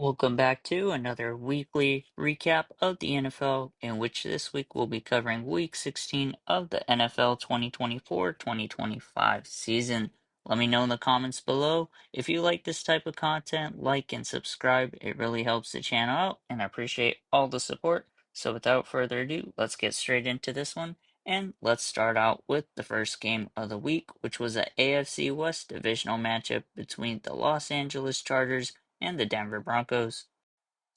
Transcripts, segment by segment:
Welcome back to another weekly recap of the NFL, in which this week we'll be covering Week 16 of the NFL 2024-2025 season. Let me know in the comments below if you like this type of content, like and subscribe. It really helps the channel out, and I appreciate all the support. So without further ado, let's get straight into this one, and let's start out with the first game of the week, which was an AFC West divisional matchup between the Los Angeles Chargers and the Denver Broncos.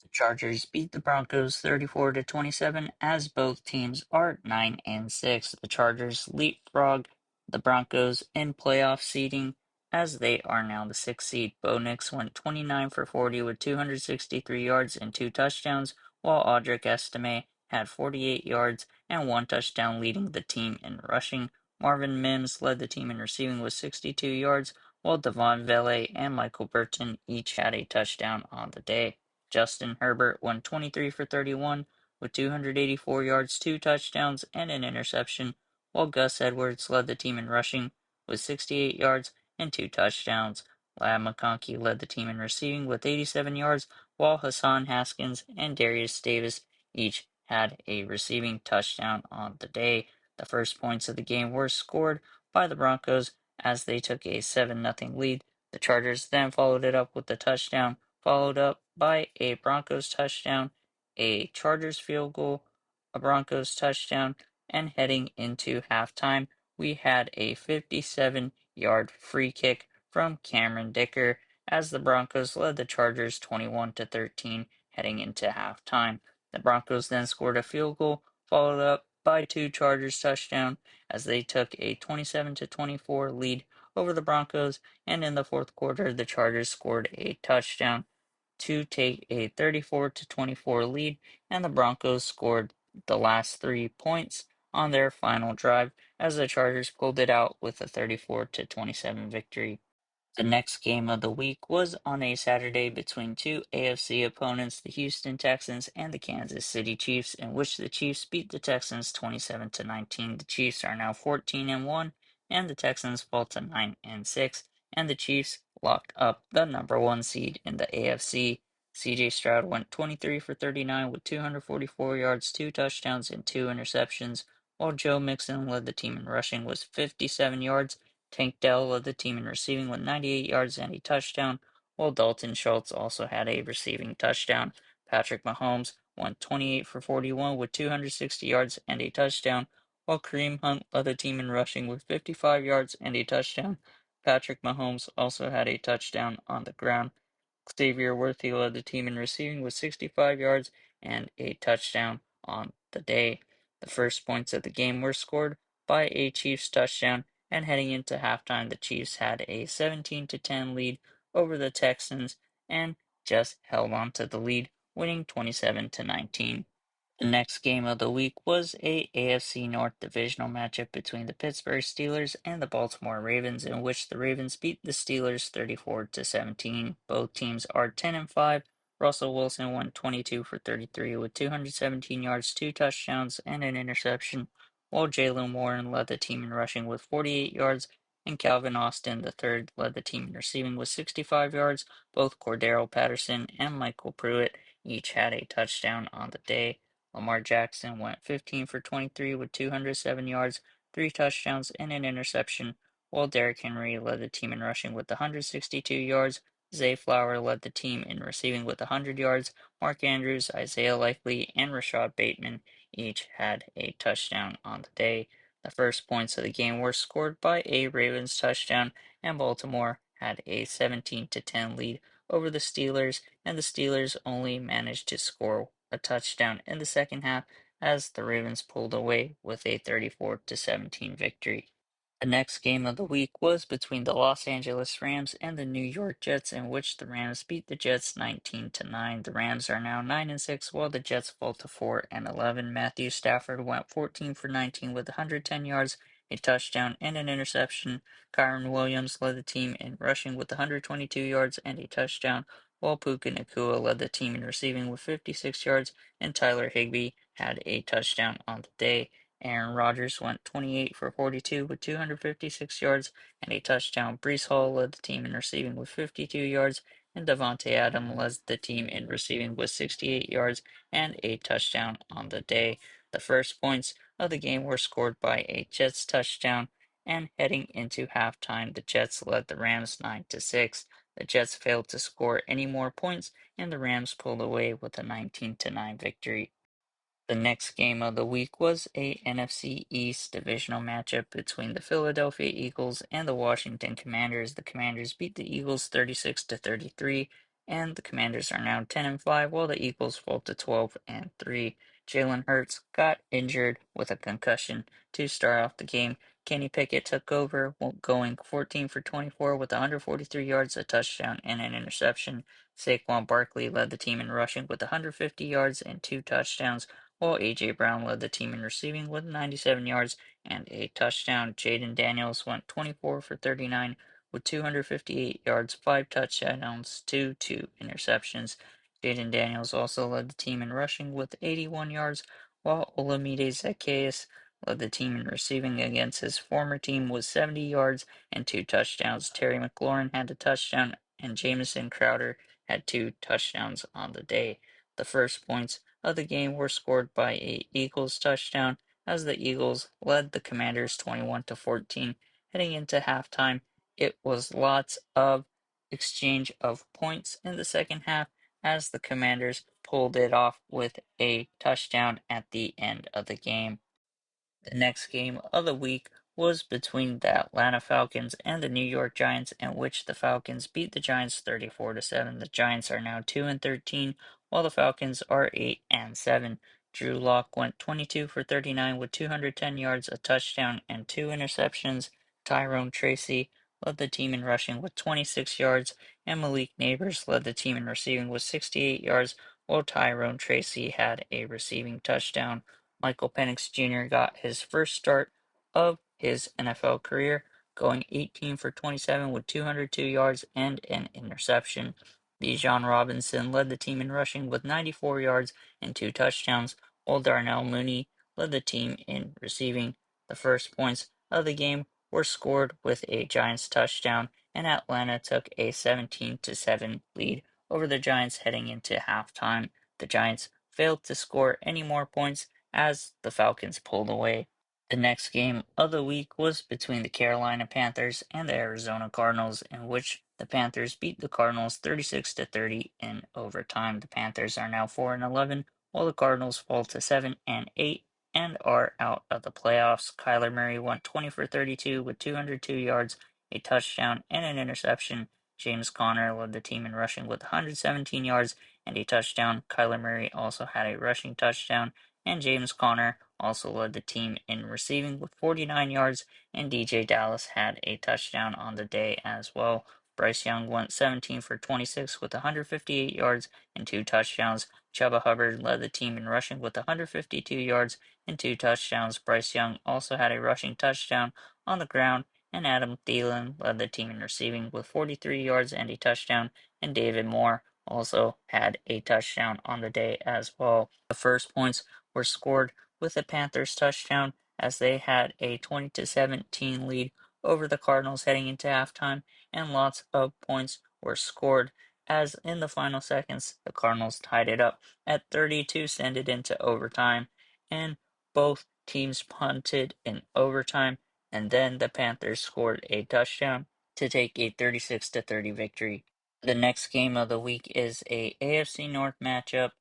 The Chargers beat the Broncos 34-27 as both teams are 9-6. The Chargers leapfrog the Broncos in playoff seeding as they are now the sixth seed. Bo Nix went 29 for 40 with 263 yards and two touchdowns, while Audric Estime had 48 yards and one touchdown, leading the team in rushing. Marvin Mims led the team in receiving with 62 yards, while Devon Vele and Michael Burton each had a touchdown on the day. Justin Herbert went 23 for 31 with 284 yards, two touchdowns, and an interception, while Gus Edwards led the team in rushing with 68 yards and two touchdowns. Lab McConkey led the team in receiving with 87 yards, while Hassan Haskins and Darius Davis each had a receiving touchdown on the day. The first points of the game were scored by the Broncos as they took a 7-0 lead. The Chargers then followed it up with a touchdown, followed up by a Broncos touchdown, a Chargers field goal, a Broncos touchdown, and heading into halftime, we had a 57-yard free kick from Cameron Dicker as the Broncos led the Chargers 21-13 heading into halftime. The Broncos then scored a field goal, followed up by two Chargers touchdowns as they took a 27-24 lead over the Broncos, and in the fourth quarter, the Chargers scored a touchdown to take a 34-24 lead, and the Broncos scored the last 3 points on their final drive as the Chargers pulled it out with a 34-27 victory. The next game of the week was on a Saturday between two AFC opponents, the Houston Texans and the Kansas City Chiefs, in which the Chiefs beat the Texans 27-19. The Chiefs are now 14-1, and the Texans fall to 9-6, and the Chiefs locked up the number one seed in the AFC. CJ Stroud went 23 for 39 with 244 yards, two touchdowns, and two interceptions, while Joe Mixon led the team in rushing with 57 yards. Tank Dell led the team in receiving with 98 yards and a touchdown, while Dalton Schultz also had a receiving touchdown. Patrick Mahomes went 28 for 41 with 260 yards and a touchdown, while Kareem Hunt led the team in rushing with 55 yards and a touchdown. Patrick Mahomes also had a touchdown on the ground. Xavier Worthy led the team in receiving with 65 yards and a touchdown on the day. The first points of the game were scored by a Chiefs touchdown, and heading into halftime, the Chiefs had a 17-10 lead over the Texans and just held on to the lead, winning 27-19. The next game of the week was a AFC North divisional matchup between the Pittsburgh Steelers and the Baltimore Ravens, in which the Ravens beat the Steelers 34-17. Both teams are 10-5. Russell Wilson went 22 for 33 with 217 yards, two touchdowns, and an interception, while Jalen Warren led the team in rushing with 48 yards, and Calvin Austin III led the team in receiving with 65 yards. Both Cordero Patterson and Michael Pruitt each had a touchdown on the day. Lamar Jackson went 15 for 23 with 207 yards, three touchdowns, and an interception, while Derrick Henry led the team in rushing with 162 yards. Zay Flower led the team in receiving with 100 yards. Mark Andrews, Isaiah Likely, and Rashad Bateman each had a touchdown on the day. The first points of the game were scored by a Ravens touchdown, and Baltimore had a 17-10 lead over the Steelers, and the Steelers only managed to score a touchdown in the second half as the Ravens pulled away with a 34-17 victory. The next game of the week was between the Los Angeles Rams and the New York Jets, in which the Rams beat the Jets 19-9. The Rams are now 9-6, while the Jets fall to 4-11. Matthew Stafford went 14 for 19 with 110 yards, a touchdown, and an interception. Kyron Williams led the team in rushing with 122 yards and a touchdown, while Puka Nacua led the team in receiving with 56 yards, and Tyler Higbee had a touchdown on the day. Aaron Rodgers went 28 for 42 with 256 yards and a touchdown. Breece Hall led the team in receiving with 52 yards and Devontae Adams led the team in receiving with 68 yards and a touchdown on the day. The first points of the game were scored by a Jets touchdown, and heading into halftime, the Jets led the Rams 9-6. The Jets failed to score any more points, and the Rams pulled away with a 19-9 victory. The next game of the week was a NFC East divisional matchup between the Philadelphia Eagles and the Washington Commanders. The Commanders beat the Eagles 36-33, and the Commanders are now 10-5, while the Eagles fall to 12-3. Jalen Hurts got injured with a concussion to start off the game. Kenny Pickett took over, going 14 for 24 with 143 yards, a touchdown, and an interception. Saquon Barkley led the team in rushing with 150 yards and two touchdowns, while A.J. Brown led the team in receiving with 97 yards and a touchdown. Jaden Daniels went 24 for 39 with 258 yards, five touchdowns, two interceptions. Jaden Daniels also led the team in rushing with 81 yards, while Olamide Zaccheaus led the team in receiving against his former team with 70 yards and two touchdowns. Terry McLaurin had a touchdown, and Jamison Crowder had two touchdowns on the day. The first points of the game were scored by a Eagles touchdown as the Eagles led the Commanders 21-14. Heading into halftime, it was lots of exchange of points in the second half as the Commanders pulled it off with a touchdown at the end of the game. The next game of the week was between the Atlanta Falcons and the New York Giants, in which the Falcons beat the Giants 34-7. The Giants are now 2-13, while the Falcons are 8-7. Drew Lock went 22 for 39 with 210 yards, a touchdown, and two interceptions. Tyrone Tracy led the team in rushing with 26 yards, and Malik Neighbors led the team in receiving with 68 yards, while Tyrone Tracy had a receiving touchdown. Michael Penix Jr. got his first start of his NFL career, going 18 for 27 with 202 yards and an interception. Bijan Robinson led the team in rushing with 94 yards and two touchdowns, while Darnell Mooney led the team in receiving. The first points of the game were scored with a Giants touchdown, and Atlanta took a 17-7 lead over the Giants heading into halftime. The Giants failed to score any more points as the Falcons pulled away. The next game of the week was between the Carolina Panthers and the Arizona Cardinals, in which the Panthers beat the Cardinals 36-30 in overtime. The Panthers are now 4-11, while the Cardinals fall to 7-8 and are out of the playoffs. Kyler Murray went 20 for 32 with 202 yards, a touchdown, and an interception. James Conner led the team in rushing with 117 yards and a touchdown. Kyler Murray also had a rushing touchdown, and James Conner also led the team in receiving with 49 yards, and DJ Dallas had a touchdown on the day as well. Bryce Young went 17 for 26 with 158 yards and two touchdowns. Chuba Hubbard led the team in rushing with 152 yards and two touchdowns. Bryce Young also had a rushing touchdown on the ground, and Adam Thielen led the team in receiving with 43 yards and a touchdown, and David Moore also had a touchdown on the day as well. The first points were scored with a Panthers touchdown as they had a 20-17 lead over the Cardinals heading into halftime, and lots of points were scored as in the final seconds the Cardinals tied it up at 30 to send it into overtime, and both teams punted in overtime, and then the Panthers scored a touchdown to take a 36-30 victory. The next game of the week is a AFC North matchup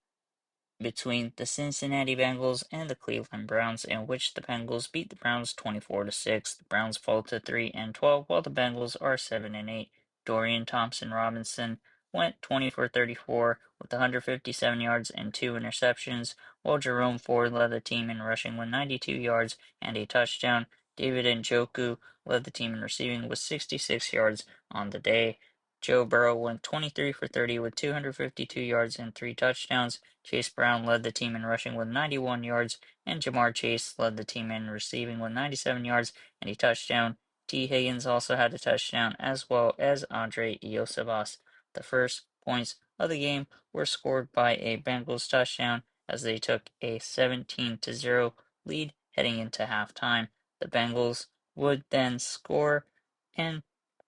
between the Cincinnati Bengals and the Cleveland Browns, in which the Bengals beat the Browns 24-6. The Browns fall to 3-12, while the Bengals are 7-8. Dorian Thompson-Robinson went 20 for 34 with 157 yards and two interceptions, while Jerome Ford led the team in rushing with 92 yards and a touchdown. David Njoku led the team in receiving with 66 yards on the day. Joe Burrow went 23 for 30 with 252 yards and three touchdowns. Chase Brown led the team in rushing with 91 yards, and Jamar Chase led the team in receiving with 97 yards and a touchdown. T. Higgins also had a touchdown, as well as Andre Iosivas. The first points of the game were scored by a Bengals touchdown as they took a 17-0 lead heading into halftime. The Bengals would then score and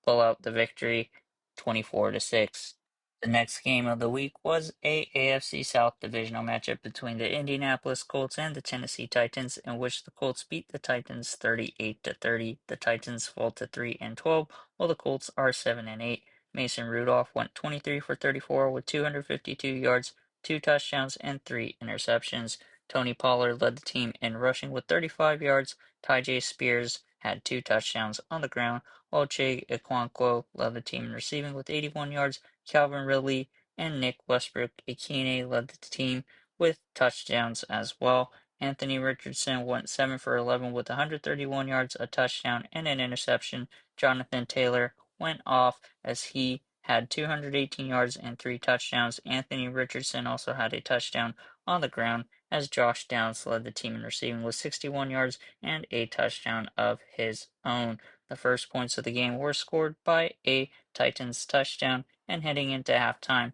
pull out the victory 24-6. The next game of the week was a AFC South divisional matchup between the Indianapolis Colts and the Tennessee Titans, in which the Colts beat the Titans 38-30. The Titans fall to 3-12, while the Colts are 7-8. Mason Rudolph went 23 for 34 with 252 yards, 2 touchdowns, and 3 interceptions. Tony Pollard led the team in rushing with 35 yards. Tyjae Spears had 2 touchdowns on the ground, while Chig Okonkwo led the team in receiving with 81 yards. Calvin Ridley and Nick Westbrook-Ikine led the team with touchdowns as well. Anthony Richardson went 7 for 11 with 131 yards, a touchdown, and an interception. Jonathan Taylor went off as he had 218 yards and 3 touchdowns. Anthony Richardson also had a touchdown on the ground as Josh Downs led the team in receiving with 61 yards and a touchdown of his own. The first points of the game were scored by a Titans touchdown, and heading into halftime,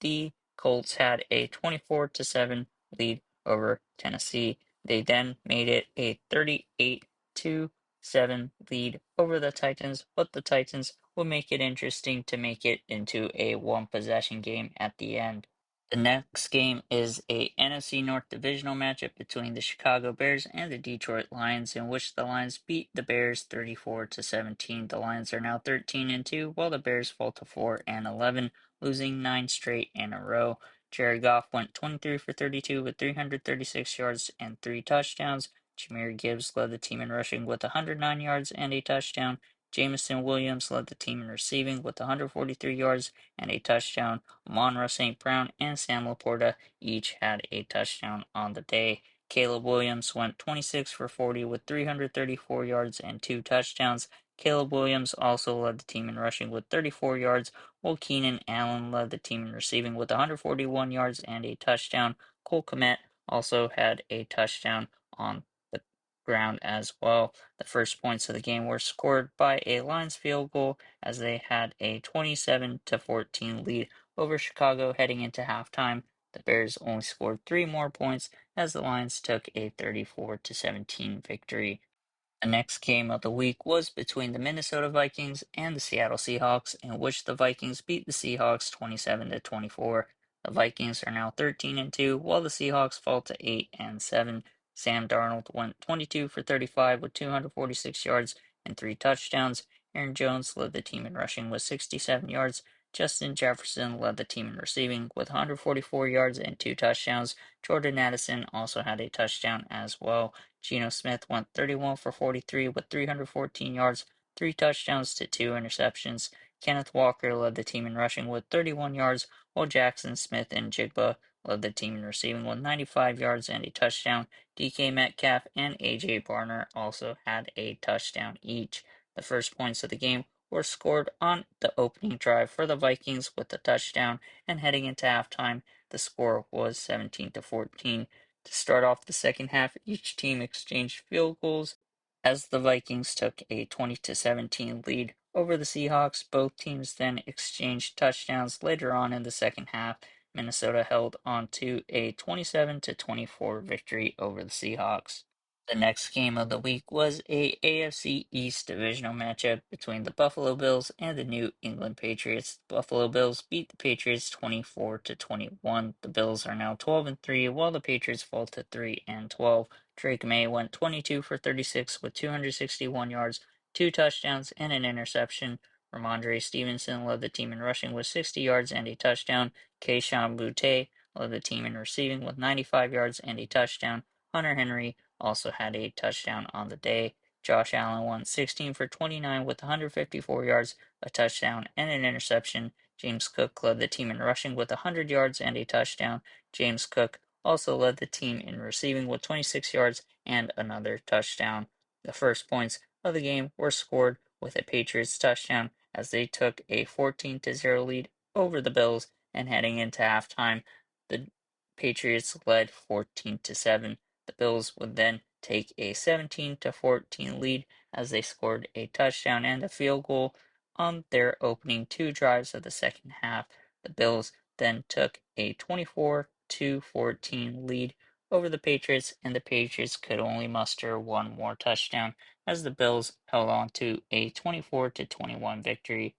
the Colts had a 24-7 lead over Tennessee. They then made it a 38-7 lead over the Titans, but the Titans would make it interesting to make it into a one possession game at the end. The next game is a NFC North divisional matchup between the Chicago Bears and the Detroit Lions, in which the Lions beat the Bears 34-17. The Lions are now 13-2, while the Bears fall to 4-11, losing 9 straight in a row. Jared Goff went 23 for 32 with 336 yards and 3 touchdowns. Jahmyr Gibbs led the team in rushing with 109 yards and a touchdown. Jameson Williams led the team in receiving with 143 yards and a touchdown. Amon-Ra St. Brown and Sam Laporta each had a touchdown on the day. Caleb Williams went 26 for 40 with 334 yards and 2 touchdowns. Caleb Williams also led the team in rushing with 34 yards, while Keenan Allen led the team in receiving with 141 yards and a touchdown. Cole Kmet also had a touchdown on the ground as well. The first points of the game were scored by a Lions field goal as they had a 27-14 lead over Chicago heading into halftime. The Bears only scored 3 more points as the Lions took a 34-17 victory. The next game of the week was between the Minnesota Vikings and the Seattle Seahawks, in which the Vikings beat the Seahawks 27-24. The Vikings are now 13-2, while the Seahawks fall to 8-7. Sam Darnold went 22 for 35 with 246 yards and 3 touchdowns. Aaron Jones led the team in rushing with 67 yards. Justin Jefferson led the team in receiving with 144 yards and 2 touchdowns. Jordan Addison also had a touchdown as well. Geno Smith went 31 for 43 with 314 yards, 3 touchdowns to 2 interceptions. Kenneth Walker led the team in rushing with 31 yards, while Jackson Smith and Jigba led the team in receiving with 95 yards and a touchdown. DK Metcalf and AJ Barner also had a touchdown each. The first points of the game were scored on the opening drive for the Vikings with a touchdown, and heading into halftime, the score was 17-14. To start off the second half, each team exchanged field goals as the Vikings took a 20-17 lead over the Seahawks. Both teams then exchanged touchdowns later on in the second half. Minnesota held on to a 27-24 victory over the Seahawks. The next game of the week was a AFC East divisional matchup between the Buffalo Bills and the New England Patriots. The Buffalo Bills beat the Patriots 24-21. The Bills are now 12-3, while the Patriots fall to 3-12. Drake May went 22 for 36 with 261 yards, 2 touchdowns, and an interception. Ramondre Stevenson led the team in rushing with 60 yards and a touchdown. Kayshon Boutte led the team in receiving with 95 yards and a touchdown. Hunter Henry also had a touchdown on the day. Josh Allen went 16 for 29 with 154 yards, a touchdown, and an interception. James Cook led the team in rushing with 100 yards and a touchdown. James Cook also led the team in receiving with 26 yards and another touchdown. The first points of the game were scored with a Patriots touchdown as they took a 14-0 lead over the Bills, and heading into halftime, the Patriots led 14-7. The Bills would then take a 17-14 lead as they scored a touchdown and a field goal on their opening 2 drives of the second half. The Bills then took a 24-14 lead over the Patriots, and the Patriots could only muster 1 more touchdown as the Bills held on to a 24-21 victory.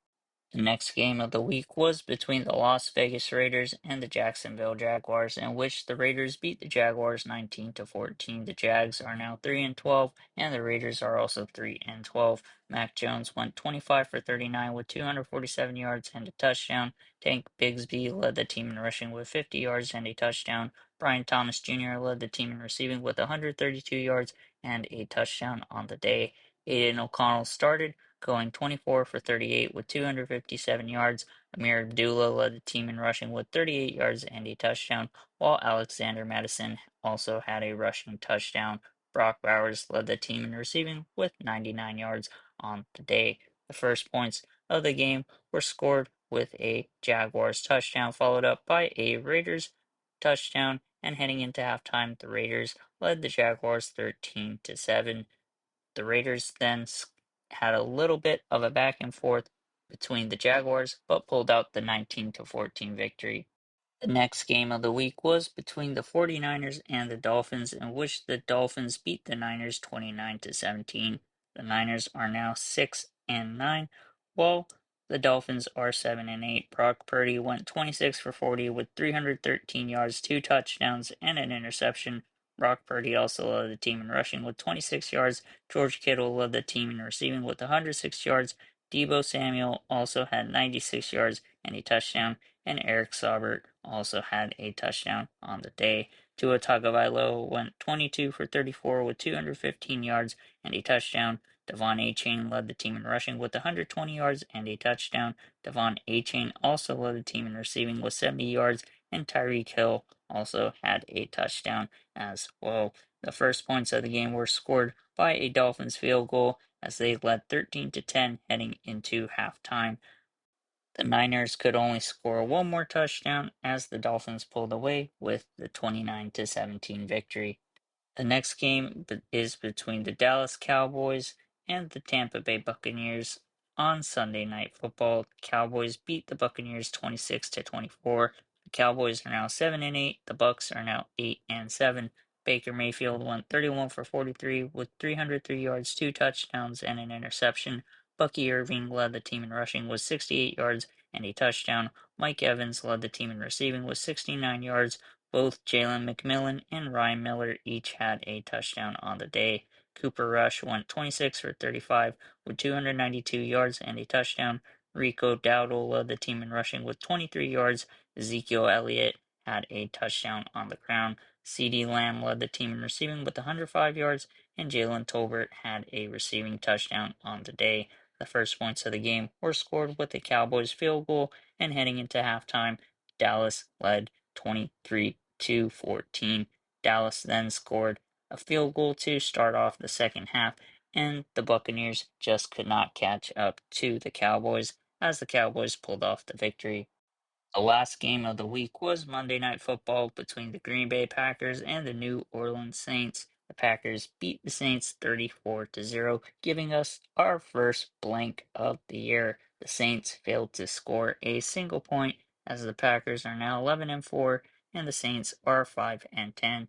The next game of the week was between the Las Vegas Raiders and the Jacksonville Jaguars, in which the Raiders beat the Jaguars 19-14. The Jags are now 3-12, and the Raiders are also 3-12. Mac Jones went 25 for 39 with 247 yards and a touchdown. Tank Bigsby led the team in rushing with 50 yards and a touchdown. Brian Thomas Jr. led the team in receiving with 132 yards and a touchdown on the day. Aiden O'Connell started, going 24 for 38 with 257 yards. Amir Abdullah led the team in rushing with 38 yards and a touchdown, while Alexander Madison also had a rushing touchdown. Brock Bowers led the team in receiving with 99 yards on the day. The first points of the game were scored with a Jaguars touchdown, followed up by a Raiders touchdown, and heading into halftime, the Raiders led the Jaguars 13-7. The Raiders then had a little bit of a back and forth between the Jaguars, but pulled out the 19-14 victory. The next game of the week was between the 49ers and the Dolphins, in which the Dolphins beat the Niners 29-17. The Niners are now 6-9, while the Dolphins are 7-8. Brock Purdy went 26 for 40 with 313 yards, 2 touchdowns, and an interception. Brock Purdy also led the team in rushing with 26 yards. George Kittle led the team in receiving with 106 yards. Deebo Samuel also had 96 yards and a touchdown, and Eric Saubert also had a touchdown on the day. Tua Tagovailoa went 22 for 34 with 215 yards and a touchdown. Devon Achane led the team in rushing with 120 yards and a touchdown. Devon Achane also led the team in receiving with 70 yards, and Tyreek Hill also had a touchdown as well. The first points of the game were scored by a Dolphins field goal as they led 13-10 heading into halftime. The Niners could only score one more touchdown as the Dolphins pulled away with the 29-17 victory. The next game is between the Dallas Cowboys and the Tampa Bay Buccaneers on Sunday Night Football. The Cowboys beat the Buccaneers 26-24. The Cowboys are now 7-8. The Bucs are now 8-7. Baker Mayfield went 31 for 43 with 303 yards, 2 touchdowns, and an interception. Bucky Irving led the team in rushing with 68 yards and a touchdown. Mike Evans led the team in receiving with 69 yards. Both Jalen McMillan and Ryan Miller each had a touchdown on the day. Cooper Rush went 26 for 35 with 292 yards and a touchdown. Rico Dowdle led the team in rushing with 23 yards. Ezekiel Elliott had a touchdown on the ground. CeeDee Lamb led the team in receiving with 105 yards, and Jalen Tolbert had a receiving touchdown on the day. The first points of the game were scored with the Cowboys field goal, and heading into halftime, Dallas led 23-14. Dallas then scored a field goal to start off the second half, and the Buccaneers just could not catch up to the Cowboys as the Cowboys pulled off the victory. The last game of the week was Monday Night Football between the Green Bay Packers and the New Orleans Saints. The Packers beat the Saints 34-0, giving us our first blank of the year. The Saints failed to score a single point as the Packers are now 11-4 and the Saints are 5-10.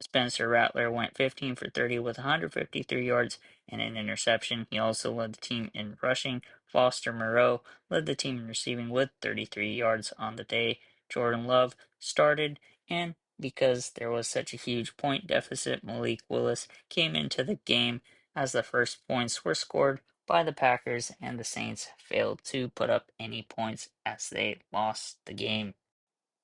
Spencer Rattler went 15 for 30 with 153 yards and an interception. He also led the team in rushing. Foster Moreau led the team in receiving with 33 yards on the day. Jordan Love started, and because there was such a huge point deficit, Malik Willis came into the game as the first points were scored by the Packers, and the Saints failed to put up any points as they lost the game.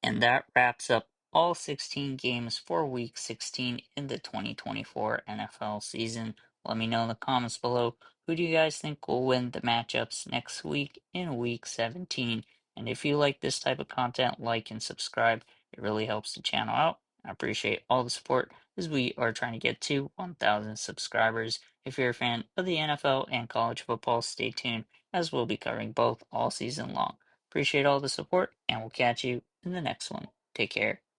And that wraps up all 16 games for Week 16 in the 2024 NFL season. Let me know in the comments below, who do you guys think will win the matchups next week in Week 17? And if you like this type of content, like and subscribe. It really helps the channel out. I appreciate all the support as we are trying to get to 1,000 subscribers. If you're a fan of the NFL and college football, stay tuned as we'll be covering both all season long. Appreciate all the support, and we'll catch you in the next one. Take care.